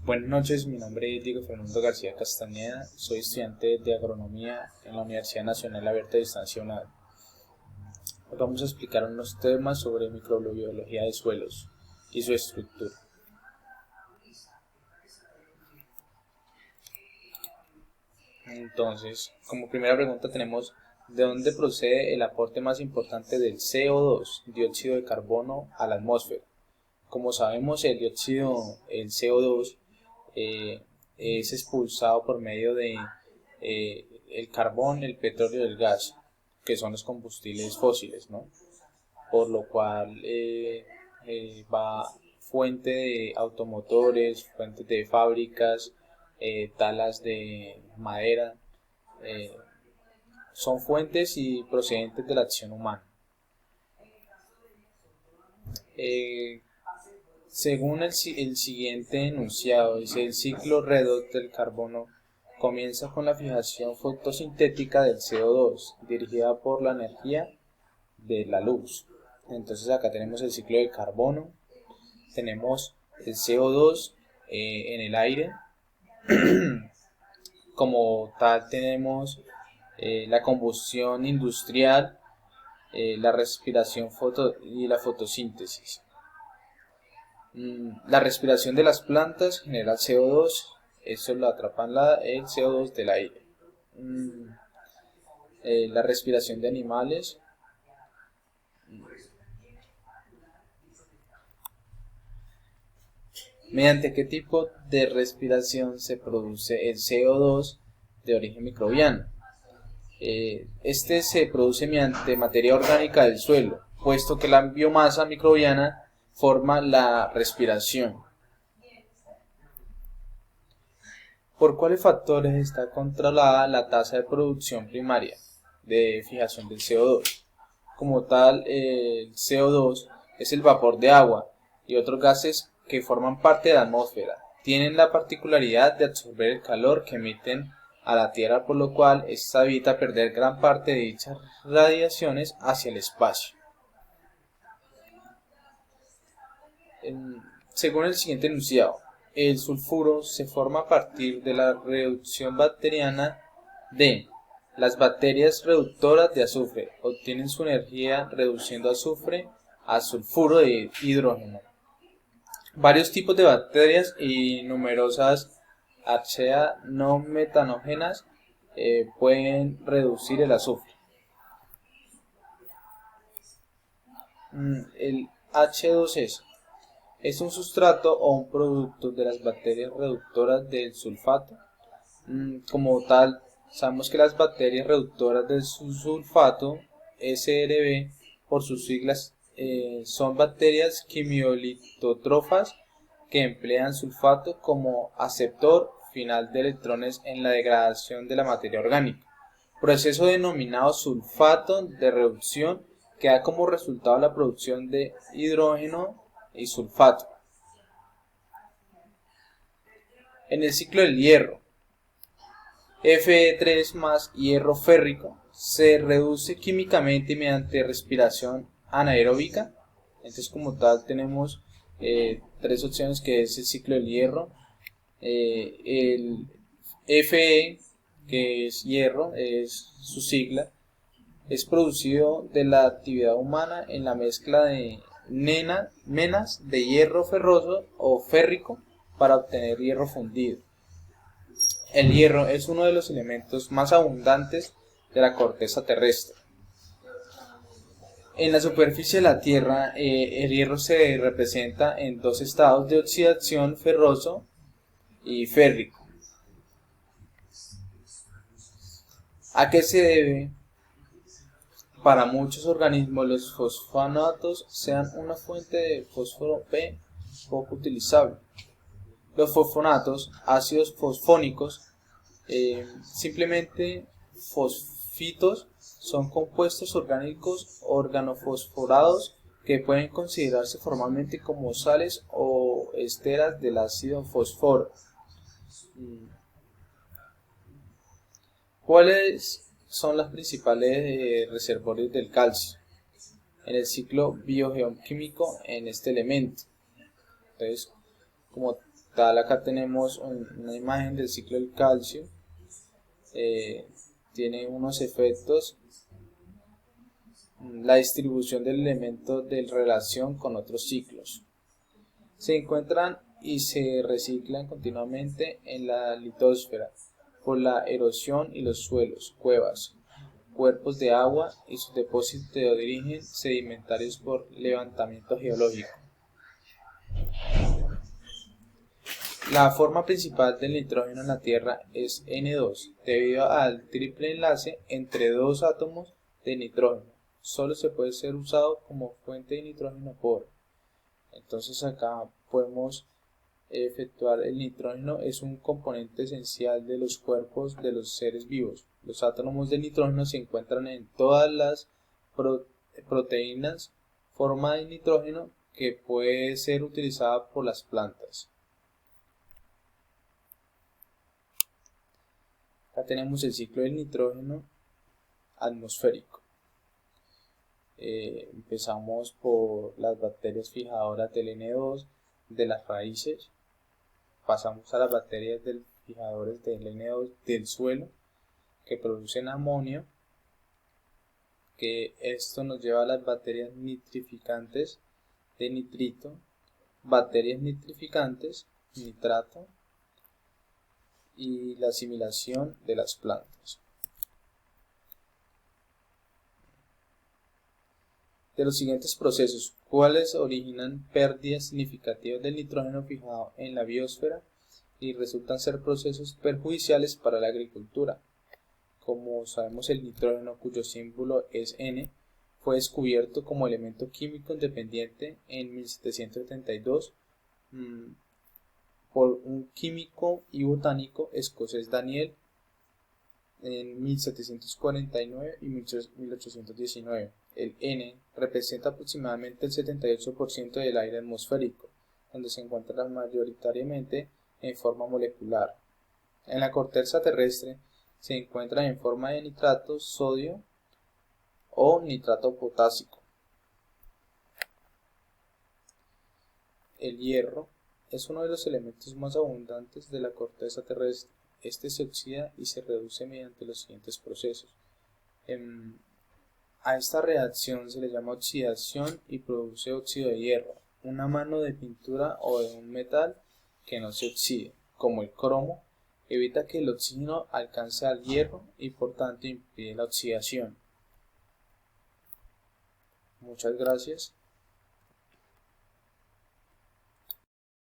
Buenas noches, mi nombre es Diego Fernando García Castañeda, soy estudiante de Agronomía en la Universidad Nacional Abierta de Distancia UNAD. Hoy vamos a explicar unos temas sobre microbiología de suelos y su estructura. Entonces, como primera pregunta tenemos, ¿de dónde procede el aporte más importante del CO2, dióxido de carbono, a la atmósfera? Como sabemos, el CO2, es expulsado por medio de el carbón, el petróleo y el gas, que son los combustibles fósiles, ¿no? Por lo cual va fuente de automotores, fuentes de fábricas, talas de madera, eh, son fuentes y procedentes de la acción humana. Eh, Según el siguiente enunciado, dice: el ciclo redox del carbono comienza con la fijación fotosintética del CO2, dirigida por la energía de la luz. Entonces acá tenemos el ciclo del carbono, tenemos el CO2 en el aire, como tal tenemos la combustión industrial, la respiración y la fotosíntesis. La respiración de las plantas genera CO2, eso lo atrapan el CO2 del aire. La respiración de animales, ¿mediante qué tipo de respiración se produce el CO2 de origen microbiano? Este se produce mediante materia orgánica del suelo, puesto que la biomasa microbiana forma la respiración. ¿Por cuáles factores está controlada la tasa de producción primaria de fijación del CO2? Como tal, el CO2 es el vapor de agua y otros gases que forman parte de la atmósfera. Tienen la particularidad de absorber el calor que emiten a la Tierra, por lo cual ésta evita perder gran parte de dichas radiaciones hacia el espacio. Según el siguiente enunciado, el sulfuro se forma a partir de la reducción bacteriana de las bacterias reductoras de azufre. Obtienen su energía reduciendo azufre a sulfuro de hidrógeno. Varios tipos de bacterias y numerosas archaea no metanógenas pueden reducir el azufre. El H2S es un sustrato o un producto de las bacterias reductoras del sulfato. Como tal, sabemos que las bacterias reductoras del sulfato, SRB por sus siglas, son bacterias quimiolitótrofas que emplean sulfato como aceptor final de electrones en la degradación de la materia orgánica, proceso denominado sulfato de reducción, que da como resultado la producción de hidrógeno y sulfato. En el ciclo del hierro, Fe3 más hierro férrico se reduce químicamente mediante respiración anaeróbica. Entonces, como tal, tenemos tres opciones, que es el ciclo del hierro. El Fe, que es hierro, es su sigla, es producido de la actividad humana en la mezcla de menas de hierro ferroso o férrico para obtener hierro fundido. El hierro es uno de los elementos más abundantes de la corteza terrestre. En la superficie de la Tierra, el hierro se representa en dos estados de oxidación: ferroso y férrico. ¿A qué se debe? Para muchos organismos, los fosfonatos sean una fuente de fósforo P poco utilizable. Los fosfonatos, ácidos fosfónicos, simplemente fosfitos, son compuestos orgánicos organofosforados que pueden considerarse formalmente como sales o esteras del ácido fosforo. ¿Cuáles son las principales reservorios del calcio en el ciclo biogeoquímico en este elemento? Entonces, como tal, acá tenemos una imagen del ciclo del calcio. Tiene unos efectos, la distribución del elemento de relación con otros ciclos. Se encuentran y se reciclan continuamente en la litosfera por la erosión y los suelos, cuevas, cuerpos de agua y sus depósitos de origen sedimentarios por levantamiento geológico. La forma principal del nitrógeno en la Tierra es N2, debido al triple enlace entre dos átomos de nitrógeno. Solo se puede ser usado como fuente de nitrógeno por. Entonces acá podemos efectuar el nitrógeno, es un componente esencial de los cuerpos de los seres vivos. Los átomos de nitrógeno se encuentran en todas las proteínas, forma de nitrógeno que puede ser utilizada por las plantas. Acá tenemos el ciclo del nitrógeno atmosférico. Empezamos por las bacterias fijadoras del N2 de las raíces, pasamos a las bacterias fijadores del N2 del suelo que producen amonio, que esto nos lleva a las bacterias nitrificantes de nitrito, bacterias nitrificantes, nitrato, y la asimilación de las plantas. De los siguientes procesos, ¿cuáles originan pérdidas significativas del nitrógeno fijado en la biosfera y resultan ser procesos perjudiciales para la agricultura? Como sabemos, el nitrógeno, cuyo símbolo es N, fue descubierto como elemento químico independiente en 1772 por un químico y botánico escocés, Daniel, en 1749 y 1819. El N representa aproximadamente el 78% del aire atmosférico, donde se encuentra mayoritariamente en forma molecular. En la corteza terrestre se encuentra en forma de nitrato sodio o nitrato potásico. El hierro es uno de los elementos más abundantes de la corteza terrestre. Este se oxida y se reduce mediante los siguientes procesos. A esta reacción se le llama oxidación y produce óxido de hierro, una mano de pintura o de un metal que no se oxide, como el cromo, evita que el oxígeno alcance al hierro y por tanto impide la oxidación. Muchas gracias.